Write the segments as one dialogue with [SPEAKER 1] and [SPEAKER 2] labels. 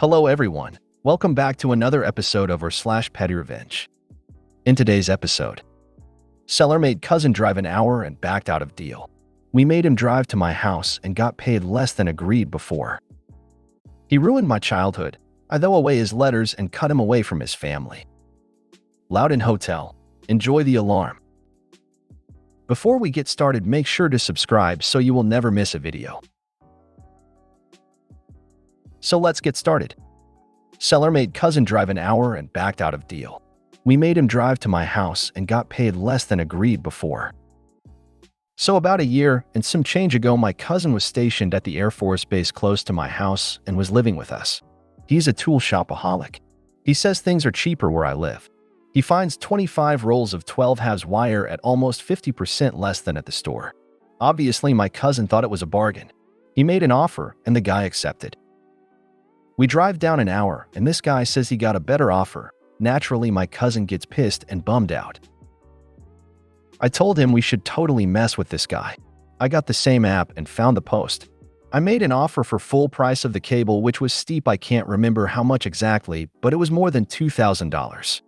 [SPEAKER 1] Hello everyone, welcome back to another episode of r/pettyrevenge. In today's episode, seller made cousin drive an hour and backed out of deal. We made him drive to my house and got paid less than agreed before. He ruined my childhood. I threw away his letters and cut him away from his family. Loud in hotel. Enjoy the alarm. Before we get started, make sure to subscribe so you will never miss a video. So let's get started. Seller made cousin drive an hour and backed out of deal. We made him drive to my house and got paid less than agreed before. So about a year and some change ago, my cousin was stationed at the Air Force Base close to my house and was living with us. He's a tool shopaholic. He says things are cheaper where I live. He finds 25 rolls of 12 halves wire at almost 50% less than at the store. Obviously, my cousin thought it was a bargain. He made an offer and the guy accepted. We drive down an hour, and this guy says he got a better offer. Naturally, my cousin gets pissed and bummed out. I told him we should totally mess with this guy. I got the same app and found the post. I made an offer for full price of the cable, which was steep. I can't remember how much exactly, but it was more than $2,000.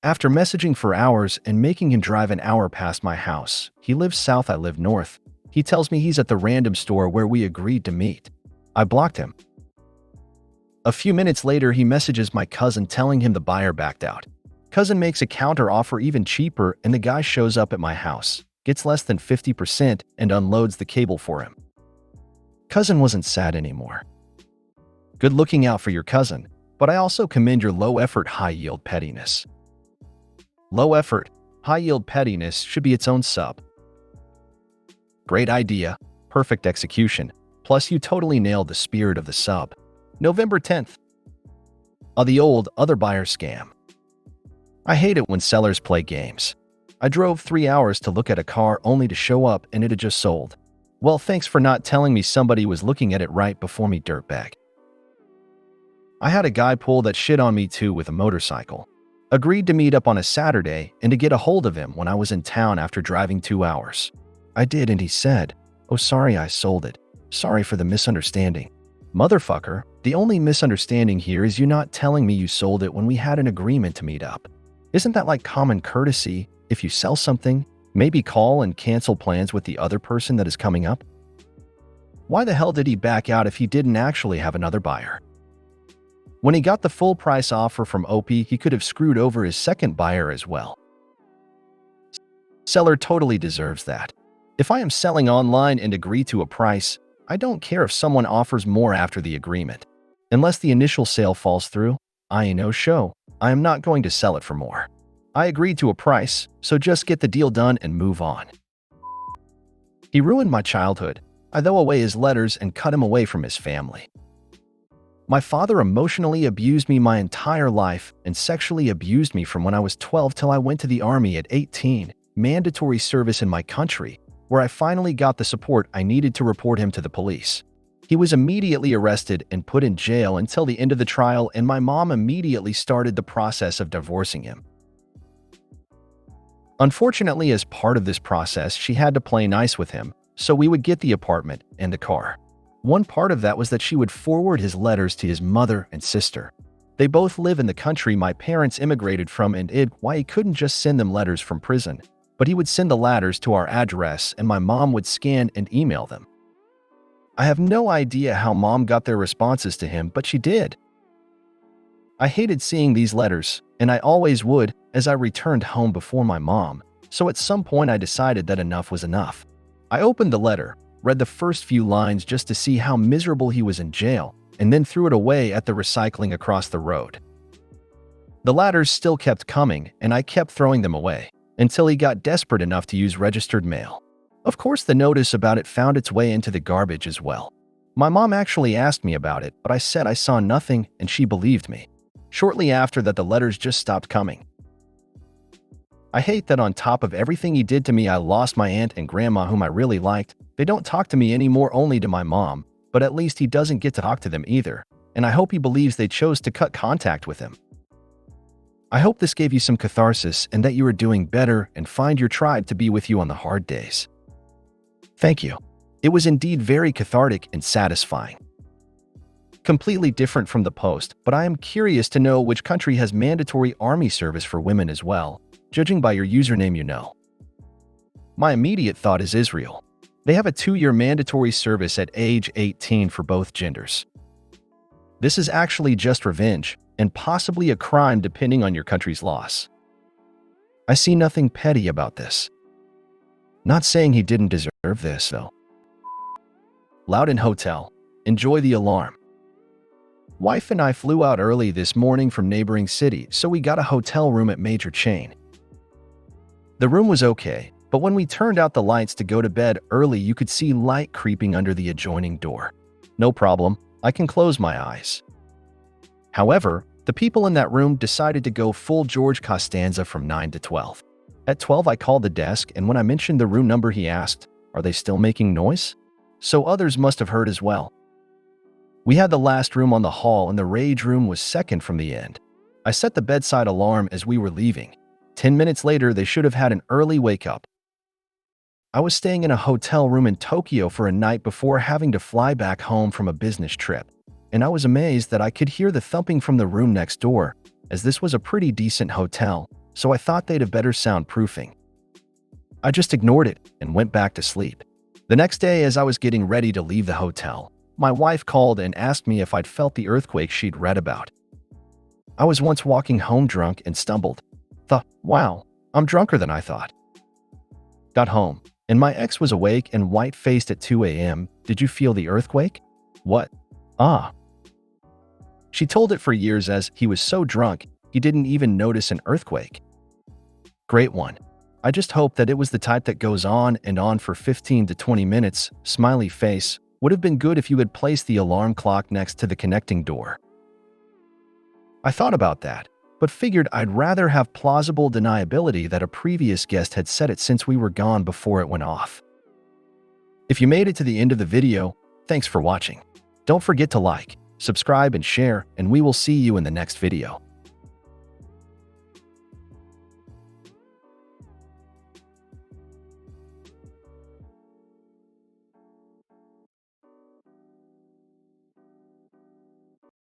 [SPEAKER 1] After messaging for hours and making him drive an hour past my house, he lives south, I live north. He tells me he's at the random store where we agreed to meet. I blocked him. A few minutes later, he messages my cousin telling him the buyer backed out. Cousin makes a counter offer even cheaper, and the guy shows up at my house, gets less than 50% and unloads the cable for him. Cousin wasn't sad anymore. Good looking out for your cousin, but I also commend your low-effort, high-yield pettiness. Low-effort, high-yield pettiness should be its own sub. Great idea, perfect execution, plus you totally nailed the spirit of the sub. November 10th. The old other buyer scam. I hate it when sellers play games. I drove 3 hours to look at a car only to show up and it had just sold. Well, thanks for not telling me somebody was looking at it right before me, dirtbag. I had a guy pull that shit on me too with a motorcycle. Agreed to meet up on a Saturday and to get a hold of him when I was in town after driving 2 hours. I did, and he said, "Oh, sorry, I sold it. Sorry for the misunderstanding." Motherfucker, the only misunderstanding here is you not telling me you sold it when we had an agreement to meet up. Isn't that like common courtesy? If you sell something, maybe call and cancel plans with the other person that is coming up? Why the hell did he back out if he didn't actually have another buyer? When he got the full price offer from OP, he could have screwed over his second buyer as well. Seller totally deserves that. If I am selling online and agree to a price, I don't care if someone offers more after the agreement. Unless the initial sale falls through, I ain't no show. I am not going to sell it for more. I agreed to a price, so just get the deal done and move on. He ruined my childhood. I threw away his letters and cut him away from his family. My father emotionally abused me my entire life and sexually abused me from when I was 12 till I went to the army at 18, mandatory service in my country, where I finally got the support I needed to report him to the police. He was immediately arrested and put in jail until the end of the trial, and my mom immediately started the process of divorcing him. Unfortunately, as part of this process, she had to play nice with him, so we would get the apartment and the car. One part of that was that she would forward his letters to his mother and sister. They both live in the country my parents immigrated from, and why he couldn't just send them letters from prison. But he would send the letters to our address and my mom would scan and email them. I have no idea how mom got their responses to him, but she did. I hated seeing these letters, and I always would, as I returned home before my mom, so at some point I decided that enough was enough. I opened the letter, read the first few lines just to see how miserable he was in jail, and then threw it away at the recycling across the road. The letters still kept coming, and I kept throwing them away, until he got desperate enough to use registered mail. Of course, the notice about it found its way into the garbage as well. My mom actually asked me about it, but I said I saw nothing, and she believed me. Shortly after that, the letters just stopped coming. I hate that on top of everything he did to me, I lost my aunt and grandma whom I really liked. They don't talk to me anymore, only to my mom, but at least he doesn't get to talk to them either, and I hope he believes they chose to cut contact with him. I hope this gave you some catharsis and that you are doing better and find your tribe to be with you on the hard days. Thank you. It was indeed very cathartic and satisfying. Completely different from the post, but I am curious to know which country has mandatory army service for women as well, judging by your username you know. My immediate thought is Israel. They have a 2-year mandatory service at age 18 for both genders. This is actually just revenge, and possibly a crime depending on your country's laws. I see nothing petty about this. Not saying he didn't deserve this, though. Loud in hotel. Enjoy the alarm. Wife and I flew out early this morning from neighboring city, so we got a hotel room at major chain. The room was okay, but when we turned out the lights to go to bed early, you could see light creeping under the adjoining door. No problem, I can close my eyes. However, the people in that room decided to go full George Costanza from 9 to 12. At 12, I called the desk, and when I mentioned the room number, he asked, "Are they still making noise?" So others must have heard as well. We had the last room on the hall, and the rage room was second from the end. I set the bedside alarm as we were leaving. 10 minutes later, they should have had an early wake-up. I was staying in a hotel room in Tokyo for a night before having to fly back home from a business trip, and I was amazed that I could hear the thumping from the room next door, as this was a pretty decent hotel, so I thought they'd have better soundproofing. I just ignored it and went back to sleep. The next day, as I was getting ready to leave the hotel, my wife called and asked me if I'd felt the earthquake she'd read about. I was once walking home drunk and stumbled. Thought, wow, I'm drunker than I thought. Got home, and my ex was awake and white-faced at 2 a.m. Did you feel the earthquake? What? Ah. She told it for years as he was so drunk, he didn't even notice an earthquake. Great one. I just hope that it was the type that goes on and on for 15 to 20 minutes. Smiley face. Would have been good if you had placed the alarm clock next to the connecting door. I thought about that, but figured I'd rather have plausible deniability that a previous guest had said it since we were gone before it went off. If you made it to the end of the video, thanks for watching. Don't forget to like, subscribe, and share, and we will see you in the next video.